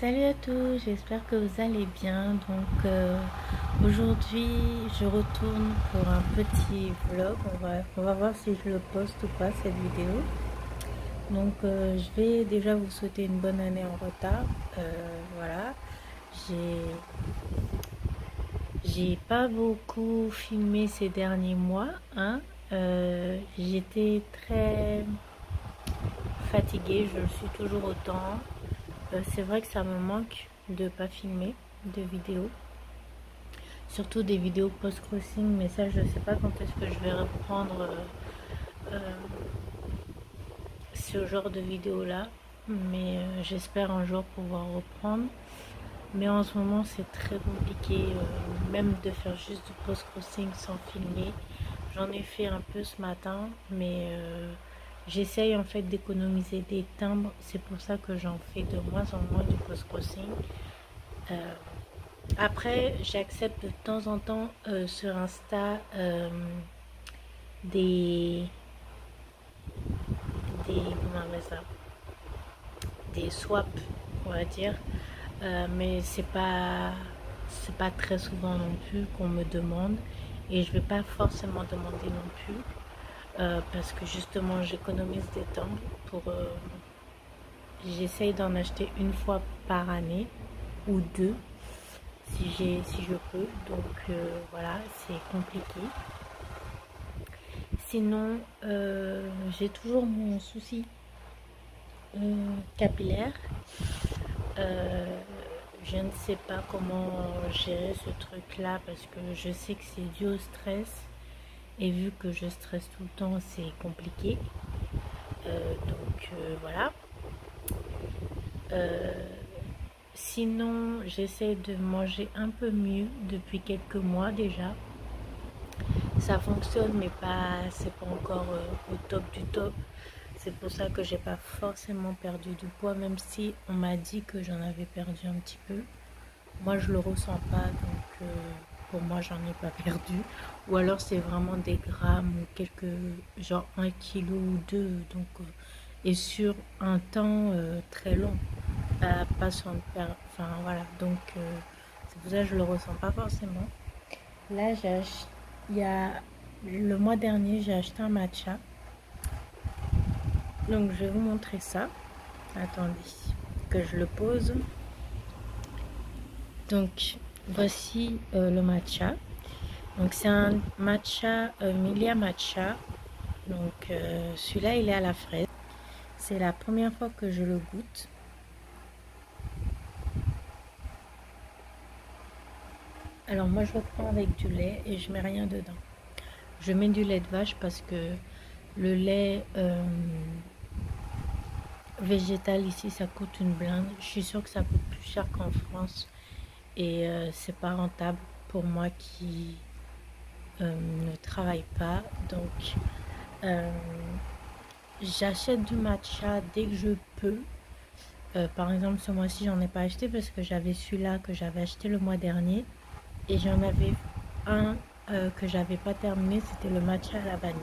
Salut à tous, j'espère que vous allez bien. Aujourd'hui je retourne pour un petit vlog. On va voir si je le poste ou pas cette vidéo. Je vais déjà vous souhaiter une bonne année en retard. Voilà, j'ai pas beaucoup filmé ces derniers mois, hein. J'étais très fatiguée, je le suis toujours autant. C'est vrai que ça me manque de pas filmer de vidéos, surtout des vidéos post-crossing, mais ça je sais pas quand est-ce que je vais reprendre ce genre de vidéos là, mais j'espère un jour pouvoir reprendre. Mais en ce moment c'est très compliqué, même de faire juste du post-crossing sans filmer. J'en ai fait un peu ce matin, mais j'essaye en fait d'économiser des timbres. C'est pour ça que j'en fais de moins en moins du post-crossing. Après, j'accepte de temps en temps sur Insta des comment on appelle ça, des swaps, on va dire. Mais c'est pas très souvent non plus qu'on me demande, et je vais pas forcément demander non plus parce que justement j'économise des temps pour j'essaye d'en acheter une fois par année ou deux si je peux. Voilà, c'est compliqué. Sinon j'ai toujours mon souci capillaire. Je ne sais pas comment gérer ce truc là, parce que je sais que c'est dû au stress, et vu que je stresse tout le temps c'est compliqué. Voilà. Sinon j'essaie de manger un peu mieux depuis quelques mois déjà. Ça fonctionne, mais c'est pas encore au top du top. C'est pour ça que j'ai pas forcément perdu du poids, même si on m'a dit que j'en avais perdu un petit peu. Moi je le ressens pas, pour moi j'en ai pas perdu. Ou alors c'est vraiment des grammes ou quelques, genre 1 kilo ou 2, et sur un temps très long, pas sur enfin voilà. C'est pour ça que je le ressens pas forcément. Là il y a le mois dernier j'ai acheté un matcha, donc je vais vous montrer ça. Attendez que je le pose. Donc voici le matcha. Donc c'est un matcha Milia Matcha. Celui-là il est à la fraise. C'est la première fois que je le goûte. Alors moi je le prends avec du lait et je mets rien dedans. Je mets du lait de vache parce que le lait végétal ici ça coûte une blinde. Je suis sûre que ça coûte plus cher qu'en France, et c'est pas rentable pour moi qui ne travaille pas. J'achète du matcha dès que je peux. Par exemple ce mois-ci j'en ai pas acheté parce que j'avais celui-là que j'avais acheté le mois dernier, et j'en avais un que j'avais pas terminé, c'était le matcha à la vanille.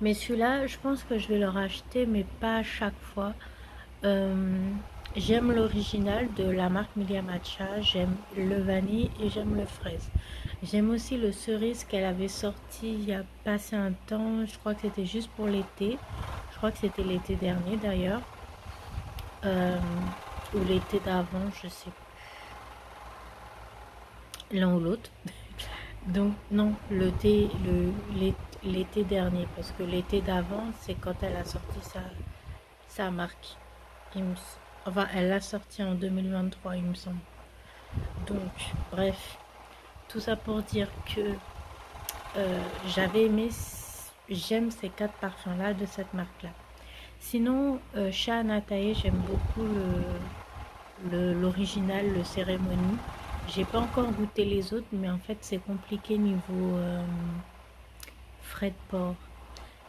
Mais celui-là je pense que je vais le racheter, mais pas à chaque fois. J'aime l'original de la marque Milia Matcha, j'aime le vanille et j'aime le fraise. J'aime aussi le cerise qu'elle avait sorti il y a passé un temps, je crois que c'était juste pour l'été. Je crois que c'était l'été dernier d'ailleurs, ou l'été d'avant, je sais plus, l'un ou l'autre. Donc non, l'été dernier, parce que l'été d'avant c'est quand elle a sorti sa marque. Enfin, elle l'a sorti en 2023 il me semble. Bref, tout ça pour dire que j'avais aimé, j'aime ces 4 parfums là de cette marque là. Sinon chez Anatae j'aime beaucoup l'original, le cérémonie. J'ai pas encore goûté les autres, mais en fait c'est compliqué niveau frais de port,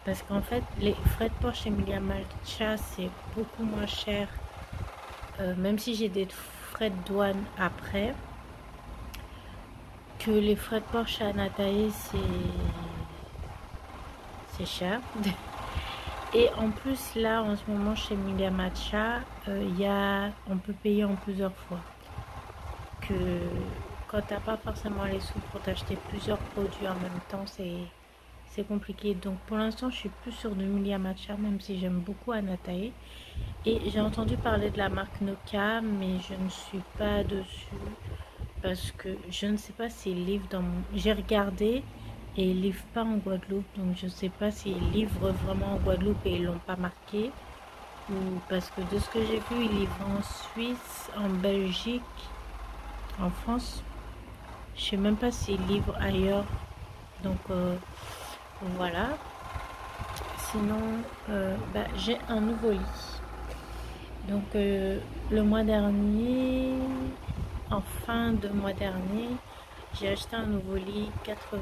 parce qu'en fait les frais de port chez Milia Matcha c'est beaucoup moins cher, même si j'ai des frais de douane après, que les frais de port chez Anatae c'est cher. Et en plus, là, en ce moment, chez Milia Matcha, on peut payer en plusieurs fois. Que quand t'as pas forcément les sous pour t'acheter plusieurs produits en même temps, c'est compliqué. Donc pour l'instant, je suis plus sur du Milia Matcha, même si j'aime beaucoup Anatae. Et j'ai entendu parler de la marque Noka, mais je ne suis pas dessus parce que je ne sais pas s'ils livrent dans mon... J'ai regardé et ils livrent pas en Guadeloupe, donc je ne sais pas s'ils livrent vraiment en Guadeloupe et ils l'ont pas marqué. Ou parce que de ce que j'ai vu, ils livrent en Suisse, en Belgique, en France. Je sais même pas s'ils livrent ailleurs. Donc voilà. Sinon, j'ai un nouveau lit. Donc le mois dernier, en fin de mois dernier, j'ai acheté un nouveau lit 80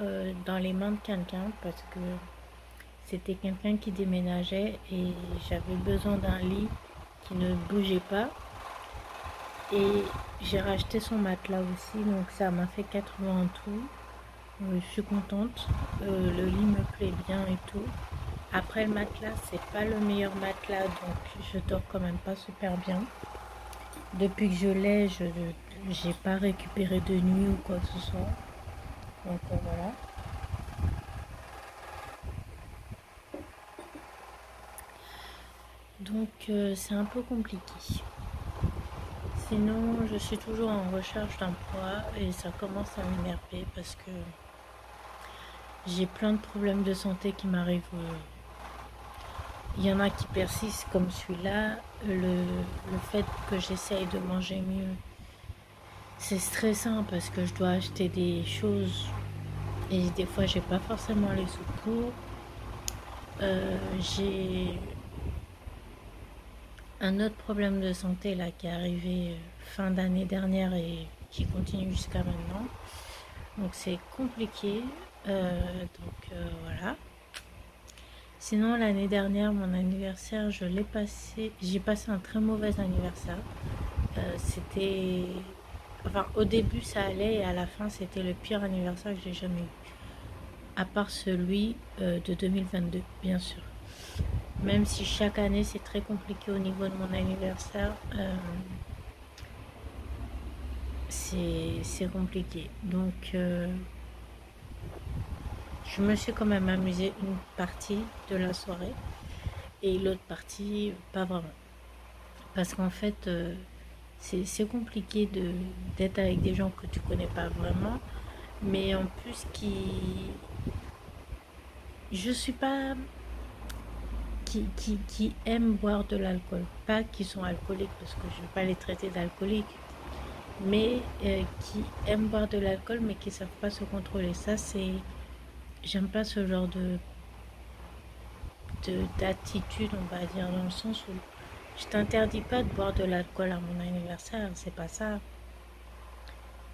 € dans les mains de quelqu'un parce que c'était quelqu'un qui déménageait et j'avais besoin d'un lit qui ne bougeait pas. Et j'ai racheté son matelas aussi, donc ça m'a fait 80 en tout. Je suis contente, le lit me plaît bien et tout. Après le matelas, c'est pas le meilleur matelas, donc je dors quand même pas super bien. Depuis que je l'ai, je j'ai pas récupéré de nuit ou quoi que ce soit. Donc voilà. Donc c'est un peu compliqué. Sinon, je suis toujours en recherche d'emploi et ça commence à m'énerver parce que j'ai plein de problèmes de santé qui m'arrivent. Il y en a qui persistent comme celui-là. Le fait que j'essaye de manger mieux, c'est stressant parce que je dois acheter des choses et des fois j'ai pas forcément les sous pour. J'ai un autre problème de santé là qui est arrivé fin d'année dernière et qui continue jusqu'à maintenant. Donc c'est compliqué. Voilà. Sinon l'année dernière, mon anniversaire, j'ai passé un très mauvais anniversaire. C'était, enfin au début ça allait et à la fin c'était le pire anniversaire que j'ai jamais eu. À part celui de 2022, bien sûr. Même si chaque année c'est très compliqué au niveau de mon anniversaire, c'est compliqué. Donc je me suis quand même amusée une partie de la soirée et l'autre partie pas vraiment. Parce qu'en fait c'est compliqué d'être avec des gens que tu connais pas vraiment, mais en plus je suis pas qui aiment boire de l'alcool, pas qui sont alcooliques parce que je ne vais pas les traiter d'alcooliques, mais qui aiment boire de l'alcool mais qui ne savent pas se contrôler. Ça c'est, j'aime pas ce genre d'attitude, on va dire, dans le sens où je t'interdis pas de boire de l'alcool à mon anniversaire, c'est pas ça,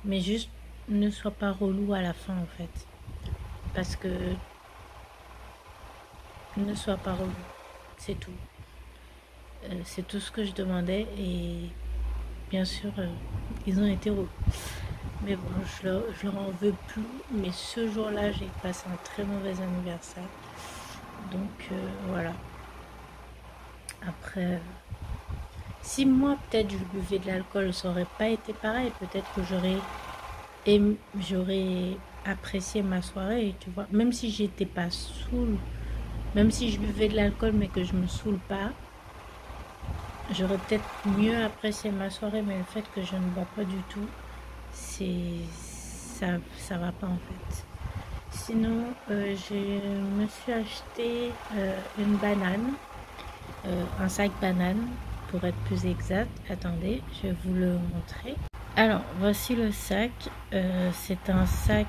mais juste ne sois pas relou à la fin en fait, parce que ne sois pas relou, c'est tout. C'est tout ce que je demandais et bien sûr ils ont été relous. Mais bon, je leur en veux plus. Mais ce jour-là, j'ai passé un très mauvais anniversaire. Donc voilà. Après, si moi peut-être je buvais de l'alcool, ça aurait pas été pareil. Peut-être que j'aurais apprécié ma soirée, tu vois. Même si j'étais pas saoule, même si je buvais de l'alcool mais que je me saoule pas, j'aurais peut-être mieux apprécié ma soirée. Mais le fait que je ne bois pas du tout, ça va pas en fait. Sinon, je me suis acheté une banane, un sac banane pour être plus exact. Attendez, je vais vous le montrer. Alors, voici le sac. C'est un sac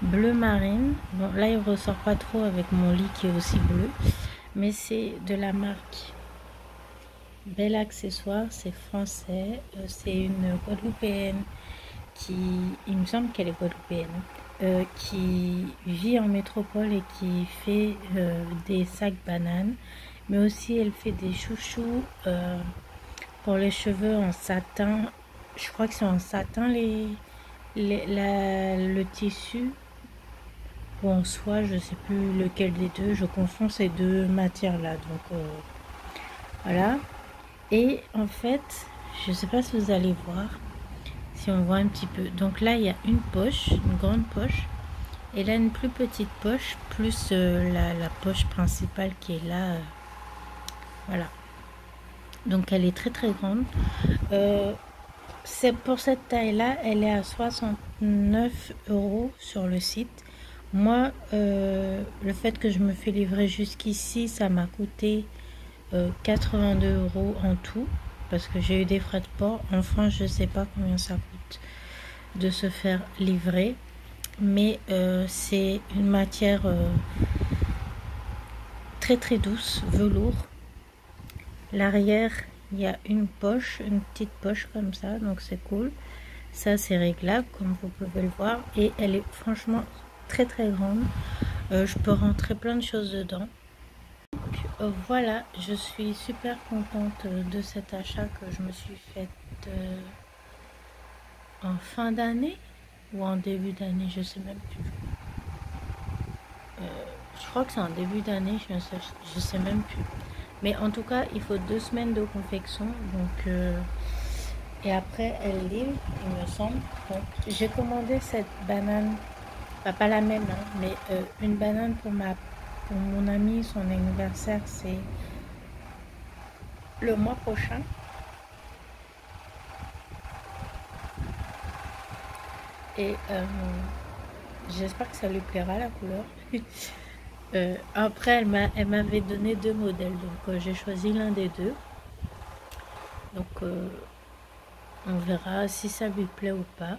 bleu marine. Bon, là, il ressort pas trop avec mon lit qui est aussi bleu. Mais c'est de la marque Bel Accessoire. C'est français. C'est une Guadeloupéenne il me semble qu'elle est guadeloupéenne, qui vit en métropole et qui fait des sacs bananes, mais aussi elle fait des chouchous pour les cheveux en satin. Je crois que c'est en satin le tissu. ou en soie, je sais plus lequel des deux, je confonds ces deux matières là, donc voilà. Et en fait, je sais pas si vous allez voir, si on voit un petit peu, donc là il y a une poche, une grande poche, et là une plus petite poche, plus la poche principale qui est là, voilà. Donc elle est très très grande. C'est pour cette taille là, elle est à 69 € sur le site. Moi, le fait que je me fais livrer jusqu'ici, ça m'a coûté 82 € en tout, parce que j'ai eu des frais de port. En France, je sais pas combien ça coûte de se faire livrer, mais c'est une matière très très douce, velours. L'arrière, il y a une poche, une petite poche comme ça, donc c'est cool. Ça, c'est réglable, comme vous pouvez le voir, et elle est franchement très très grande. Je peux rentrer plein de choses dedans. Voilà, je suis super contente de cet achat que je me suis faite en fin d'année ou en début d'année, je sais même plus. Je crois que c'est en début d'année, je sais même plus. Mais en tout cas, il faut 2 semaines de confection, donc et après elle livre, il me semble. Donc j'ai commandé cette banane, bah, pas la même, hein, mais une banane pour mon ami, son anniversaire, c'est le mois prochain. Et j'espère que ça lui plaira la couleur. Après, elle m'avait donné deux modèles, donc j'ai choisi l'un des deux. Donc on verra si ça lui plaît ou pas.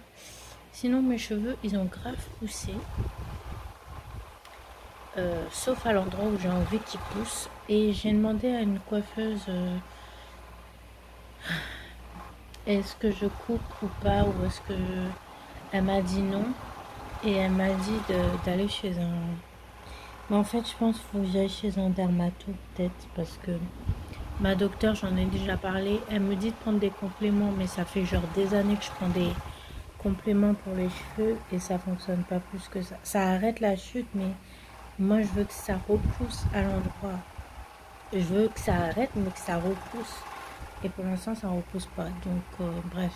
Sinon, mes cheveux, ils ont grave poussé. Sauf à l'endroit où j'ai envie qu'ils poussent. Et j'ai demandé à une coiffeuse est-ce que je coupe ou pas, ou est-ce que elle m'a dit non. Et elle m'a dit d'aller chez un... Mais en fait, je pense qu'il faut que j'aille chez un dermato peut-être, parce que ma docteure, j'en ai déjà parlé, elle me dit de prendre des compléments, mais ça fait genre des années que je prends des compléments pour les cheveux et ça fonctionne pas plus que ça. Ça arrête la chute, mais moi je veux que ça repousse à l'endroit. Je veux que ça arrête, mais que ça repousse. Et pour l'instant, ça repousse pas. Donc, bref.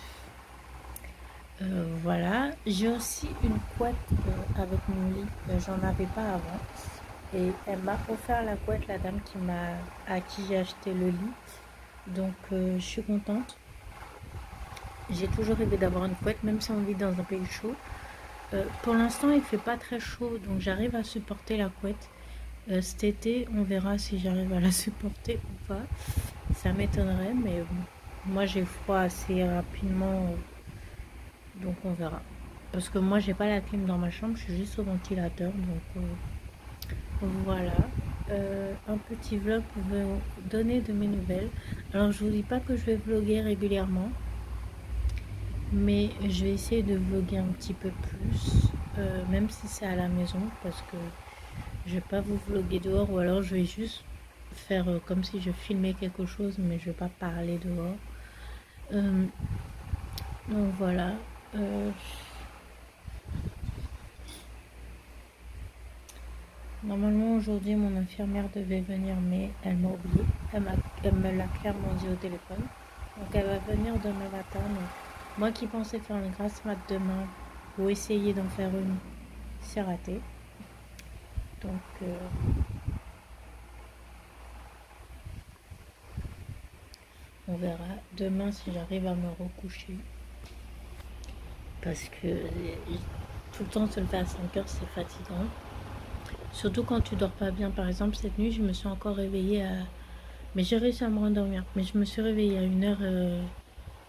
Voilà. J'ai aussi une couette avec mon lit. J'en avais pas avant. Et elle m'a offert la couette, la dame à qui j'ai acheté le lit. Donc, je suis contente. J'ai toujours rêvé d'avoir une couette, même si on vit dans un pays chaud. Pour l'instant, il fait pas très chaud, donc j'arrive à supporter la couette. Cet été, on verra si j'arrive à la supporter ou pas. Ça m'étonnerait, mais moi j'ai froid assez rapidement, donc on verra. Parce que moi j'ai pas la clim dans ma chambre, je suis juste au ventilateur, donc voilà. Un petit vlog pour vous donner de mes nouvelles. Alors je vous dis pas que je vais vlogger régulièrement, mais je vais essayer de vlogger un petit peu plus, même si c'est à la maison, parce que je vais pas vous vlogger dehors, ou alors je vais juste faire comme si je filmais quelque chose, mais je vais pas parler dehors. Donc voilà. Normalement aujourd'hui mon infirmière devait venir, mais elle m'a oublié. Elle me l'a clairement dit au téléphone. Donc elle va venir demain matin. Donc, moi qui pensais faire une grasse mat demain ou essayer d'en faire une, c'est raté. Donc on verra demain si j'arrive à me recoucher. Parce que tout le temps se lever à 5 heures, c'est fatigant. Surtout quand tu dors pas bien. Par exemple, cette nuit, je me suis encore réveillée à... Mais j'ai réussi à me rendormir. Mais je me suis réveillée à 1h,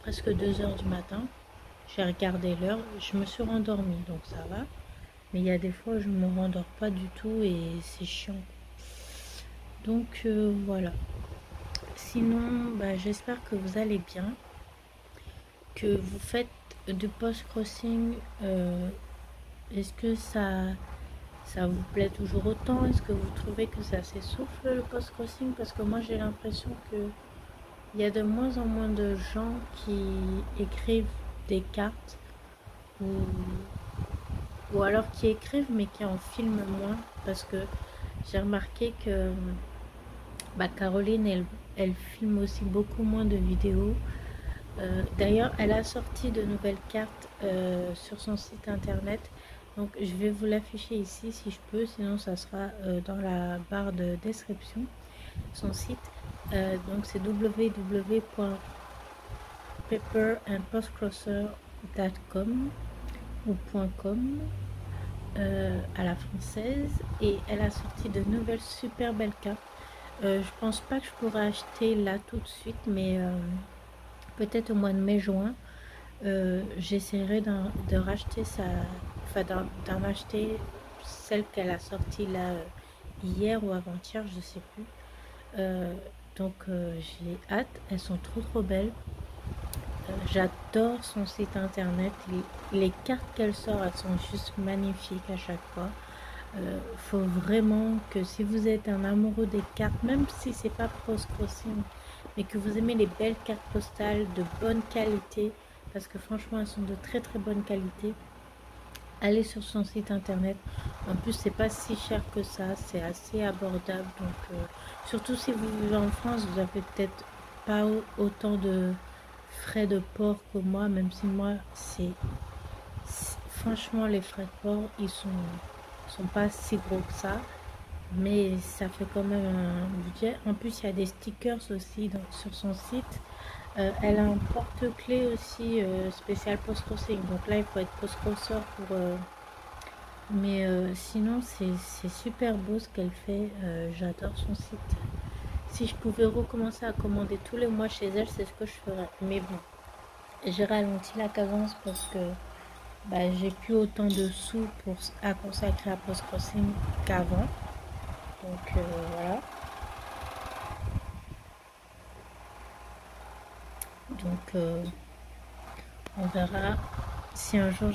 presque 2h du matin. J'ai regardé l'heure, je me suis rendormie, donc ça va. Mais il y a des fois où je me rendors pas du tout et c'est chiant. Donc voilà. Sinon, bah, j'espère que vous allez bien. Que vous faites du post-crossing. Est-ce que ça vous plaît toujours autant? Est-ce que vous trouvez que ça s'essouffle le post-crossing? Parce que moi j'ai l'impression que il y a de moins en moins de gens qui écrivent des cartes ou ou alors qui écrivent mais qui en filment moins, parce que j'ai remarqué que bah, Caroline, elle filme aussi beaucoup moins de vidéos. D'ailleurs, elle a sorti de nouvelles cartes sur son site internet. Donc, je vais vous l'afficher ici si je peux, sinon ça sera dans la barre de description. Son site, donc c'est www.pepperandpostcrosser.com ou .com à la française, et elle a sorti de nouvelles super belles cartes. Je pense pas que je pourrais acheter là tout de suite, mais peut-être au mois de mai-juin, j'essaierai de racheter enfin d'en acheter celle qu'elle a sortie là hier ou avant-hier, je sais plus. Euh, j'ai hâte, elles sont trop belles. J'adore son site internet, les cartes qu'elle sort, elles sont juste magnifiques à chaque fois. Faut vraiment que si vous êtes un amoureux des cartes, même si c'est pas post-crossing, mais que vous aimez les belles cartes postales de bonne qualité, parce que franchement elles sont de très bonne qualité, allez sur son site internet. En plus c'est pas si cher que ça, c'est assez abordable. Donc surtout si vous vivez en France, vous avez peut-être pas autant de frais de port que moi, même si moi franchement les frais de port sont pas si gros que ça, mais ça fait quand même un budget. En plus il y a des stickers aussi sur son site. Elle a un porte-clés aussi spécial post-crossing, donc là il faut être post-crosser pour mais sinon c'est super beau ce qu'elle fait. J'adore son site. Si je pouvais recommencer à commander tous les mois chez elle, c'est ce que je ferais, mais bon, j'ai ralenti la cadence parce que bah, j'ai plus autant de sous à consacrer à post-crossing qu'avant. Donc voilà. Donc on verra si un jour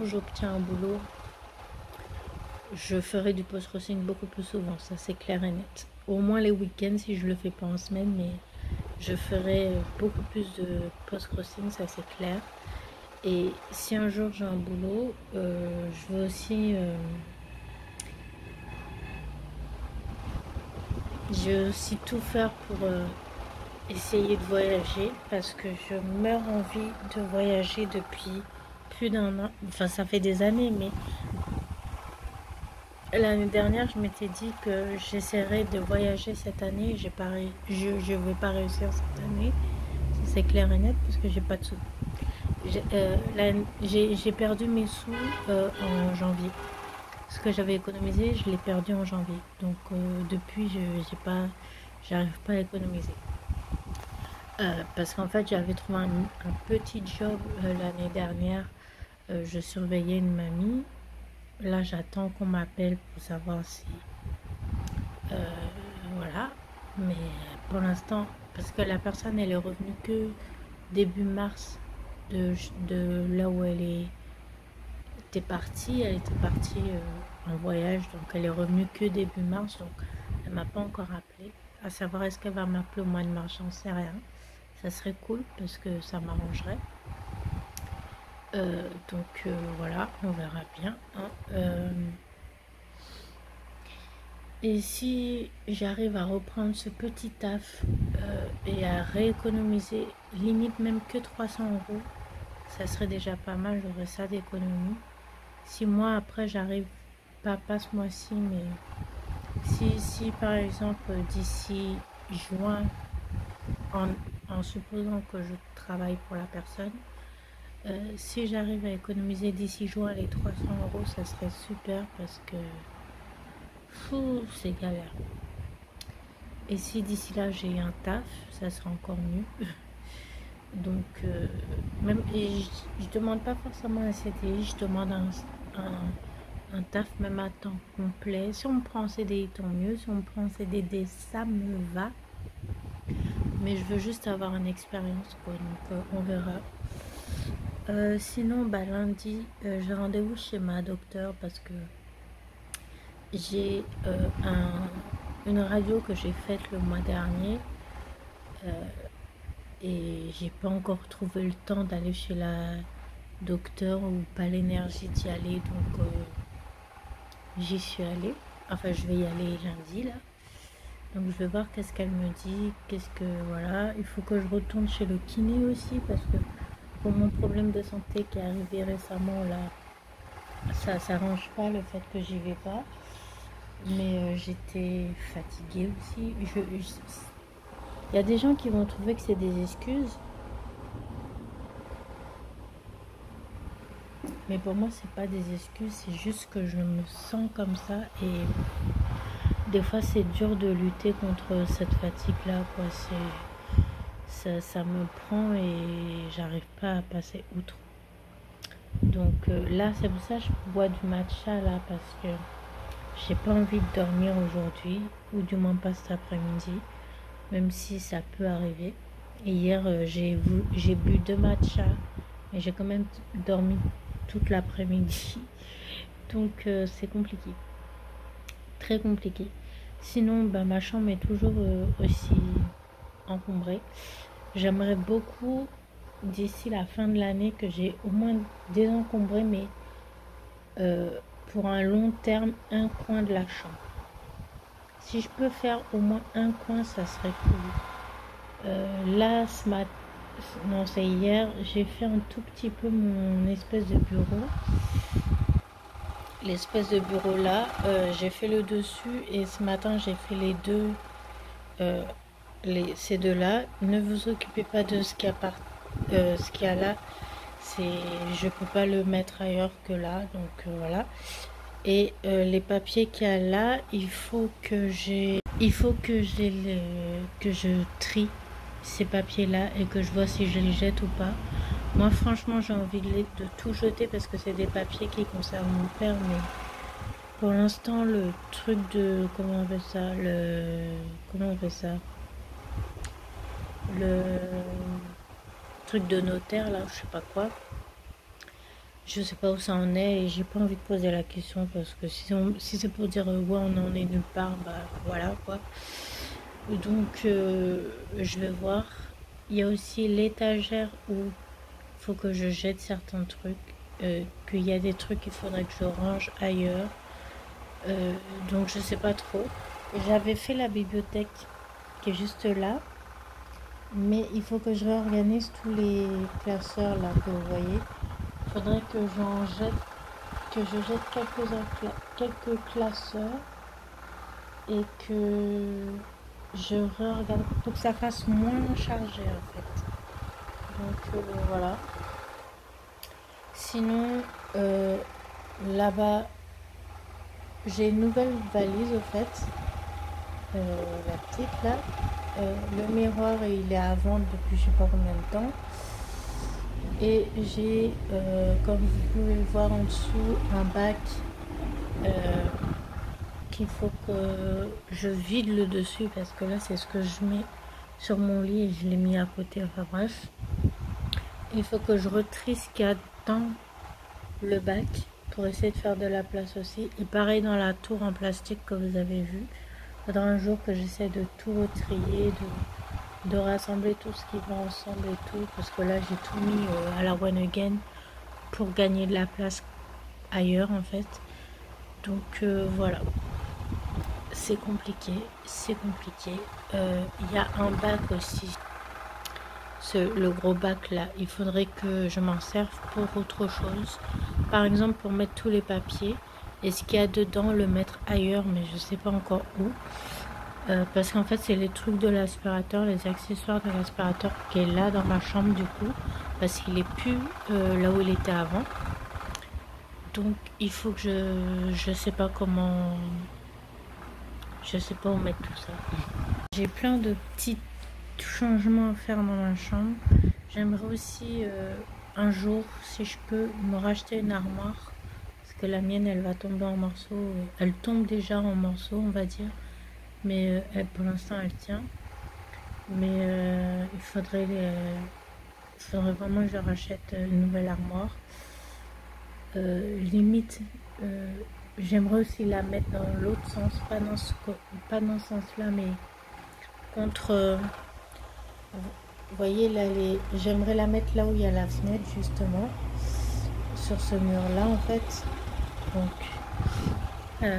j'obtiens un boulot, je ferai du post-crossing beaucoup plus souvent, ça c'est clair et net. Au moins les week-ends si je le fais pas en semaine, mais je ferai beaucoup plus de post-crossing, ça c'est clair. Et si un jour j'ai un boulot, je veux aussi tout faire pour essayer de voyager, parce que je meurs envie de voyager depuis plus d'un an. Enfin, ça fait des années, mais l'année dernière, je m'étais dit que j'essaierais de voyager cette année. Je vais pas réussir cette année, c'est clair et net, parce que j'ai pas de sous. J'ai perdu mes sous en janvier. Ce que j'avais économisé, je l'ai perdu en janvier. Donc depuis, j'arrive pas à économiser. Parce qu'en fait, j'avais trouvé un petit job l'année dernière. Je surveillais une mamie. Là, j'attends qu'on m'appelle pour savoir si... voilà. Mais pour l'instant, parce que la personne, elle est revenue que début mars de là où était partie. Elle était partie en voyage, donc elle est revenue que début mars. Donc, elle m'a pas encore appelé. À savoir, est-ce qu'elle va m'appeler au mois de mars, j'en sais rien. Ça serait cool parce que ça m'arrangerait. Voilà, on verra bien. Hein. Et si j'arrive à reprendre ce petit taf et à rééconomiser, limite même que 300 €, ça serait déjà pas mal, j'aurais ça d'économie. Si moi après j'arrive, pas ce mois-ci, mais si par exemple d'ici juin, en supposant que je travaille pour la personne, si j'arrive à économiser d'ici juin les 300 €, ça serait super parce que c'est galère. Et si d'ici là j'ai un taf, ça sera encore mieux. Donc même je demande pas forcément un CDI, je demande un taf même à temps complet. Si on me prend en CDI, tant mieux. Si on me prend en CDD, ça me va. Mais je veux juste avoir une expérience, quoi. Donc on verra. Sinon, bah, lundi, j'ai rendez-vous chez ma docteure parce que j'ai une radio que j'ai faite le mois dernier et j'ai pas encore trouvé le temps d'aller chez la docteur ou pas l'énergie d'y aller, donc j'y suis allée. Enfin, je vais y aller lundi là. Donc je vais voir qu'est-ce qu'elle me dit, qu'est-ce que voilà. Il faut que je retourne chez le kiné aussi parce que pour mon problème de santé qui est arrivé récemment là, ça s'arrange pas le fait que j'y vais pas. Mais j'étais fatiguée aussi. Il y a des gens qui vont trouver que c'est des excuses. Mais pour moi, c'est pas des excuses, c'est juste que je me sens comme ça. Et des fois, c'est dur de lutter contre cette fatigue-là, quoi. Ça me prend et j'arrive pas à passer outre. Donc là, c'est pour ça que je bois du matcha, là, parce que j'ai pas envie de dormir aujourd'hui, ou du moins pas cet après-midi, même si ça peut arriver. Et hier, j'ai bu 2 matchas, mais j'ai quand même dormi toute l'après-midi. Donc c'est compliqué, très compliqué. Sinon, bah, ma chambre est toujours aussi encombrée. J'aimerais beaucoup, d'ici la fin de l'année, que j'ai au moins désencombré, mais pour un long terme, un coin de la chambre. Si je peux faire au moins un coin, ça serait cool. Là, ce matin, non, c'est hier, j'ai fait un tout petit peu mon espèce de bureau. L'espèce de bureau là, j'ai fait le dessus et ce matin j'ai fait les deux, ces deux là. Ne vous occupez pas de ce qu'il y a là. Je peux pas le mettre ailleurs que là, donc voilà. Et les papiers qu'il y a là, il faut que je trie ces papiers là et que je vois si je les jette ou pas. Moi franchement j'ai envie de tout jeter parce que c'est des papiers qui concernent mon père, mais pour l'instant le truc de comment on fait ça le truc de notaire là, je sais pas quoi, je sais pas où ça en est et j'ai pas envie de poser la question parce que si c'est pour dire ouais on en est nulle part, bah voilà quoi. Donc je vais voir. Il y a aussi l'étagère où il faut que je jette certains trucs, qu'il y a des trucs qu'il faudrait que je range ailleurs. Donc je sais pas trop. J'avais fait la bibliothèque qui est juste là, mais il faut que je réorganise tous les classeurs là que vous voyez. Il faudrait que je jette quelques classeurs et que je réorganise pour que ça fasse moins chargé en fait. Donc voilà. Sinon là-bas j'ai une nouvelle valise au fait, la petite là. Le miroir il est à vendre depuis je sais pas combien de temps. Et j'ai, comme vous pouvez le voir en dessous, un bac qu'il faut que je vide le dessus parce que là c'est ce que je mets sur mon lit et je l'ai mis à côté. Enfin bref, il faut que je retrie ce qu'il y a dans le bac pour essayer de faire de la place aussi. Et pareil dans la tour en plastique que vous avez vu. Il faudra un jour que j'essaie de tout retrier, de rassembler tout ce qui va ensemble et tout, parce que là j'ai tout mis à la one again pour gagner de la place ailleurs en fait. Donc voilà, c'est compliqué. Il y a un bac aussi, le gros bac là, il faudrait que je m'en serve pour autre chose, par exemple pour mettre tous les papiers et ce qu'il y a dedans le mettre ailleurs, mais je sais pas encore où. Parce qu'en fait c'est les trucs de l'aspirateur, les accessoires de l'aspirateur qui est là dans ma chambre du coup, parce qu'il est plus là où il était avant. Donc il faut que je sais pas comment, je sais pas où mettre tout ça. J'ai plein de petits changements à faire dans ma chambre. J'aimerais aussi un jour, si je peux, me racheter une armoire, parce que la mienne elle va tomber en morceaux, elle tombe déjà en morceaux on va dire, mais pour l'instant elle tient. Mais il faudrait vraiment que je rachète une nouvelle armoire. Limite, j'aimerais aussi la mettre dans l'autre sens, pas dans ce sens là, mais contre, vous voyez là, j'aimerais la mettre là où il y a la fenêtre justement. sur ce mur là en fait. Donc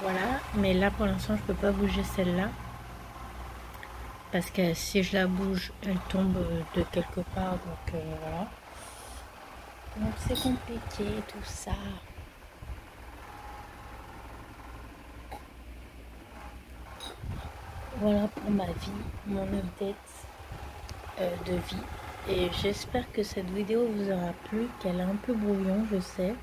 voilà, mais là pour l'instant je peux pas bouger celle-là parce que si je la bouge elle tombe de quelque part, donc voilà, donc c'est compliqué tout ça. Voilà pour ma vie, mon update de vie, et j'espère que cette vidéo vous aura plu, qu'elle est un peu brouillon, je sais.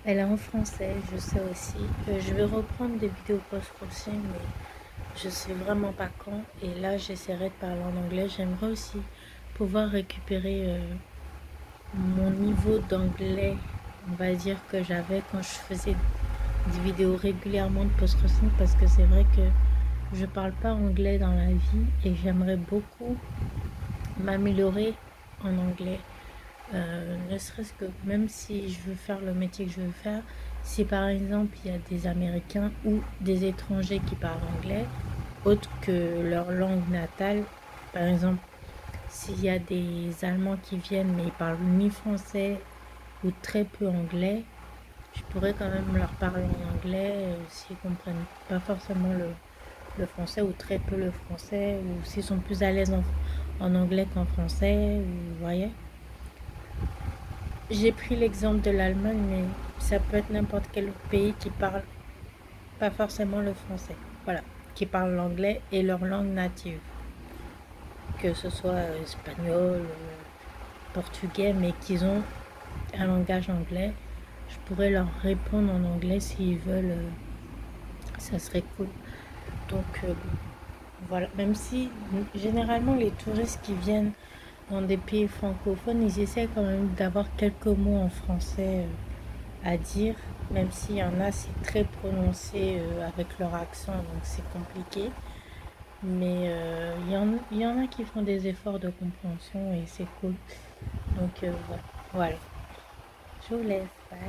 Elle est en français, je sais aussi. Je vais reprendre des vidéos post-processing, mais je sais vraiment pas quand. Et là, j'essaierai de parler en anglais. J'aimerais aussi pouvoir récupérer mon niveau d'anglais, on va dire, que j'avais quand je faisais des vidéos régulièrement de post-processing, parce que c'est vrai que je parle pas anglais dans la vie et j'aimerais beaucoup m'améliorer en anglais. Ne serait-ce que même si je veux faire le métier que je veux faire, si par exemple il y a des Américains ou des étrangers qui parlent anglais autre que leur langue natale, par exemple s'il y a des Allemands qui viennent mais ils parlent ni français ou très peu anglais, je pourrais quand même leur parler en anglais s'ils comprennent pas forcément le français ou très peu le français, ou s'ils sont plus à l'aise en anglais qu'en français, vous voyez. J'ai pris l'exemple de l'Allemagne, mais ça peut être n'importe quel autre pays qui parle pas forcément le français. Voilà, qui parle l'anglais et leur langue native. Que ce soit espagnol, portugais, mais qu'ils ont un langage anglais. Je pourrais leur répondre en anglais s'ils veulent. Ça serait cool. Donc voilà, même si généralement les touristes qui viennent dans des pays francophones, ils essaient quand même d'avoir quelques mots en français à dire, même s'il y en a, c'est très prononcé avec leur accent, donc c'est compliqué. Mais il y en a qui font des efforts de compréhension et c'est cool. Donc voilà. Je vous laisse. Bye.